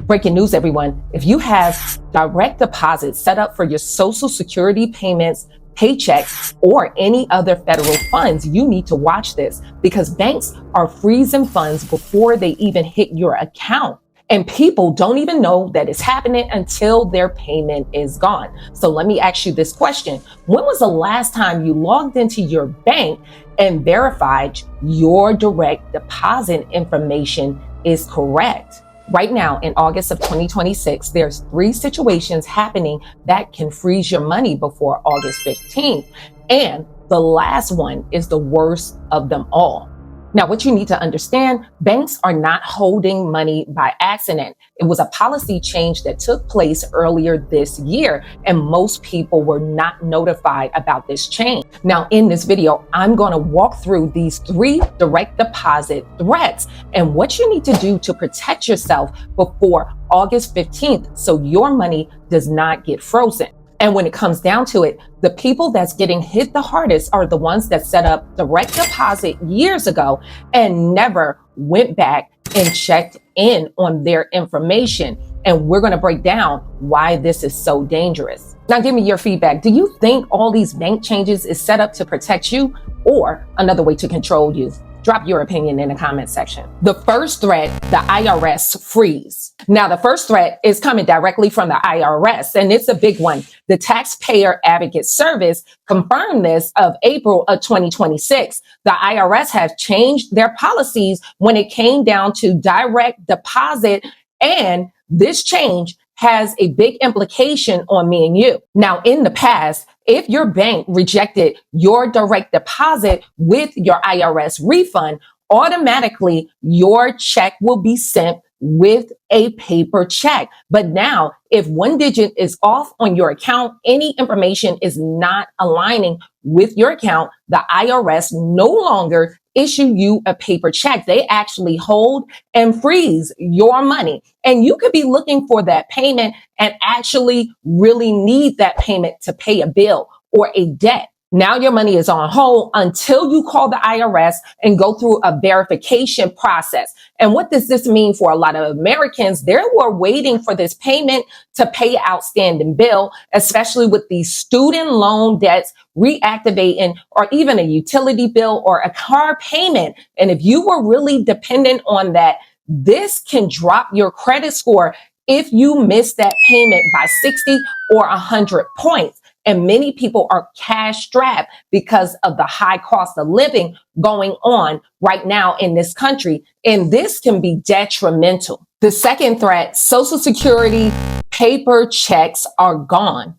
Breaking news, everyone. If you have direct deposits set up for your Social Security payments, paychecks, or any other federal funds, you need to watch this because banks are freezing funds before they even hit your account. And people don't even know that it's happening until their payment is gone. So let me ask you this question. When was the last time you logged into your bank and verified your direct deposit information is correct? Right now, in August of 2026, there's 3 situations happening that can freeze your money before August 15th. And the last one is the worst of them all. Now, what you need to understand, banks are not holding money by accident. It was a policy change that took place earlier this year, and most people were not notified about this change. Now, in this video, I'm going to walk through these 3 direct deposit threats and what you need to do to protect yourself before August 15th so your money does not get frozen. And when it comes down to it, the people that's getting hit the hardest are the ones that set up direct deposit years ago and never went back and checked in on their information. And we're going to break down why this is so dangerous. Now, give me your feedback. Do you think all these bank changes is set up to protect you or another way to control you? Drop your opinion in the comment section. The first threat, the IRS freeze. Now, the first threat is coming directly from the IRS, and it's a big one. The Taxpayer Advocate Service confirmed this of April of 2026. The IRS have changed their policies when it came down to direct deposit, and this change has a big implication on me and you. Now, in the past, if your bank rejected your direct deposit with your IRS refund, automatically your check will be sent with a paper check. But now, if one digit is off on your account, any information is not aligning with your account, the IRS no longer issue you a paper check. They actually hold and freeze your money. And you could be looking for that payment and actually really need that payment to pay a bill or a debt. Now your money is on hold until you call the IRS and go through a verification process. And what does this mean for a lot of Americans? They were waiting for this payment to pay outstanding bill, especially with these student loan debts reactivating, or even a utility bill or a car payment. And if you were really dependent on that, this can drop your credit score if you miss that payment by 60 or 100 points. And many people are cash strapped because of the high cost of living going on right now in this country. And this can be detrimental. The second threat, Social Security paper checks are gone.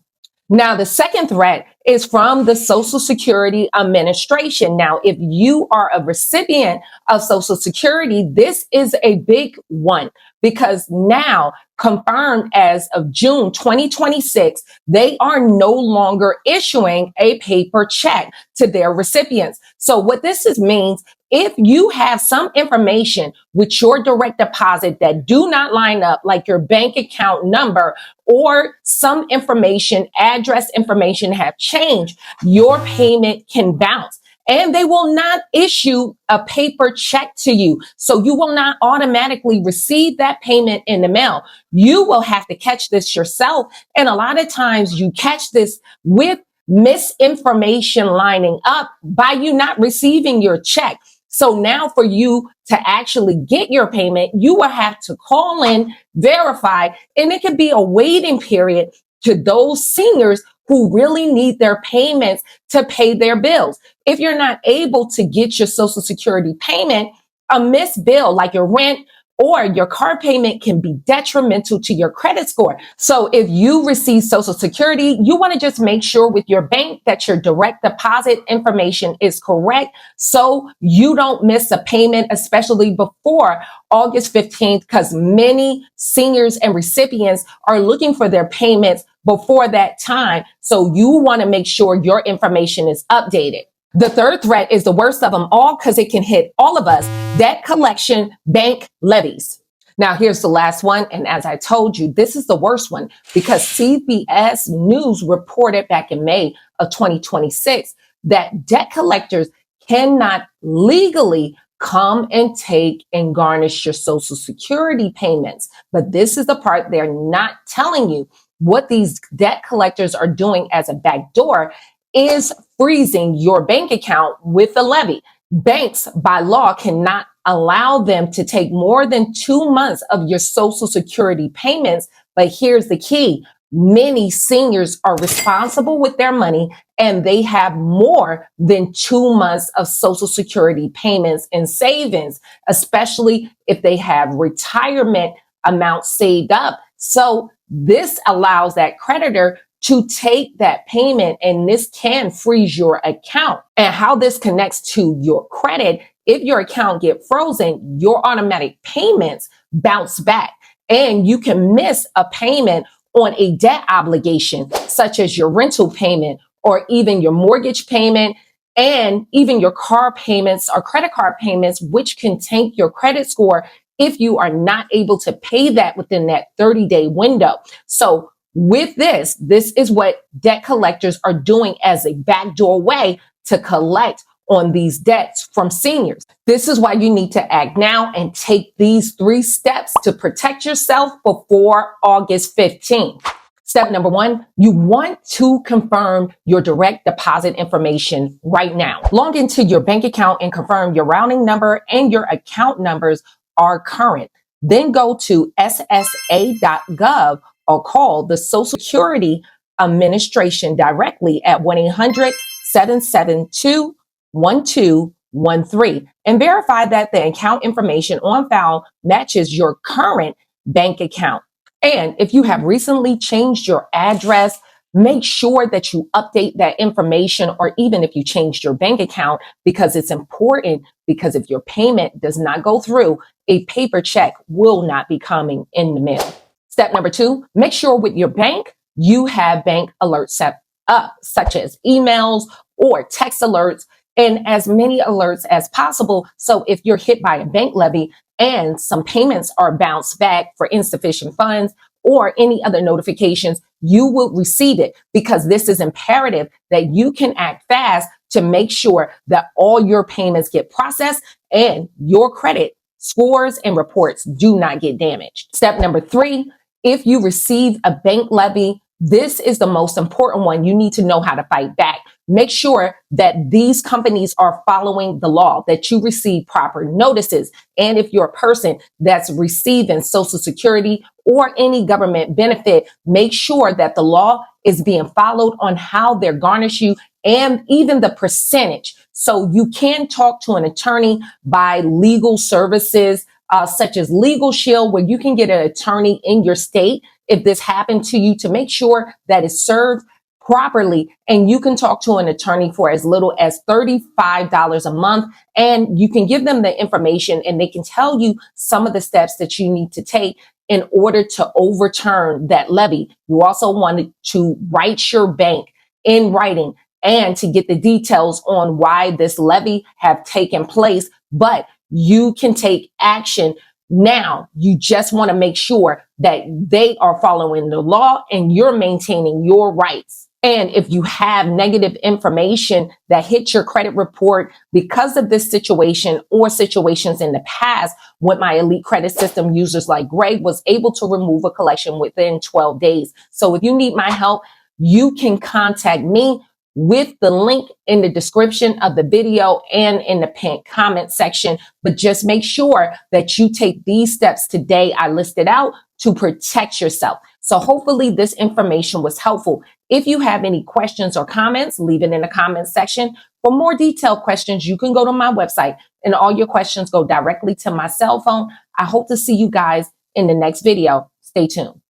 Now, the second threat is from the Social Security Administration. Now, if you are a recipient of Social Security, this is a big one because now, confirmed as of June 2026, they are no longer issuing a paper check to their recipients. So what this means, if you have some information with your direct deposit that do not line up, like your bank account number or some information, address information have changed, your payment can bounce. And they will not issue a paper check to you. So you will not automatically receive that payment in the mail. You will have to catch this yourself. And a lot of times you catch this with misinformation lining up by you not receiving your check. So now for you to actually get your payment, you will have to call in, verify, and it could be a waiting period to those seniors who really need their payments to pay their bills. If you're not able to get your Social Security payment, a missed bill like your rent or your car payment can be detrimental to your credit score. So if you receive Social Security, you want to just make sure with your bank that your direct deposit information is correct so you don't miss a payment, especially before August 15th, because many seniors and recipients are looking for their payments before that time. So you want to make sure your information is updated. The third threat is the worst of them all because it can hit all of us. Debt collection, bank levies. Now, here's the last one. And as I told you, this is the worst one because CBS News reported back in May of 2026 that debt collectors cannot legally come and take and garnish your Social Security payments. But this is the part they're not telling you. What these debt collectors are doing as a backdoor is freezing your bank account with a levy. Banks, by law, cannot allow them to take more than 2 months of your Social Security payments. But here's the key. Many seniors are responsible with their money and they have more than 2 months of Social Security payments and savings, especially if they have retirement amounts saved up. So this allows that creditor to take that payment, and this can freeze your account. And how this connects to your credit: if your account get frozen, your automatic payments bounce back, and you can miss a payment on a debt obligation, such as your rental payment or even your mortgage payment, and even your car payments or credit card payments, which can tank your credit score if you are not able to pay that within that 30-day window. So with this is what debt collectors are doing as a backdoor way to collect on these debts from seniors. This is why you need to act now and take these 3 steps to protect yourself before August 15th. Step number 1, you want to confirm your direct deposit information right now. Log into your bank account and confirm your routing number and your account numbers are current. Then go to ssa.gov or call the Social Security Administration directly at 1-800-772-1213 and verify that the account information on file matches your current bank account. And if you have recently changed your address, make sure that you update that information, or even if you changed your bank account, because it's important, because if your payment does not go through, a paper check will not be coming in the mail. Step number 2, make sure with your bank, you have bank alerts set up, such as emails or text alerts, and as many alerts as possible. So if you're hit by a bank levy and some payments are bounced back for insufficient funds or any other notifications, you will receive it, because this is imperative that you can act fast to make sure that all your payments get processed and your credit scores and reports do not get damaged. Step number 3, if you receive a bank levy, this is the most important one. You need to know how to fight back. Make sure that these companies are following the law, that you receive proper notices. And if you're a person that's receiving Social Security or any government benefit, make sure that the law is being followed on how they're garnish you and even the percentage. So you can talk to an attorney by legal services, such as Legal Shield, where you can get an attorney in your state if this happened to you, to make sure that it's served properly. And you can talk to an attorney for as little as $35 a month, and you can give them the information and they can tell you some of the steps that you need to take in order to overturn that levy. You also wanted to write your bank in writing and to get the details on why this levy have taken place, but you can take action now. You just want to make sure that they are following the law and you're maintaining your rights. And if you have negative information that hit your credit report because of this situation or situations in the past, with my elite credit system users like Greg was able to remove a collection within 12 days. So if you need my help, you can contact me with the link in the description of the video and in the pinned comment section. But just make sure that you take these steps today I listed out to protect yourself. So hopefully this information was helpful. If you have any questions or comments, leave it in the comment section. For more detailed questions, you can go to my website and all your questions go directly to my cell phone. I hope to see you guys in the next video. Stay tuned.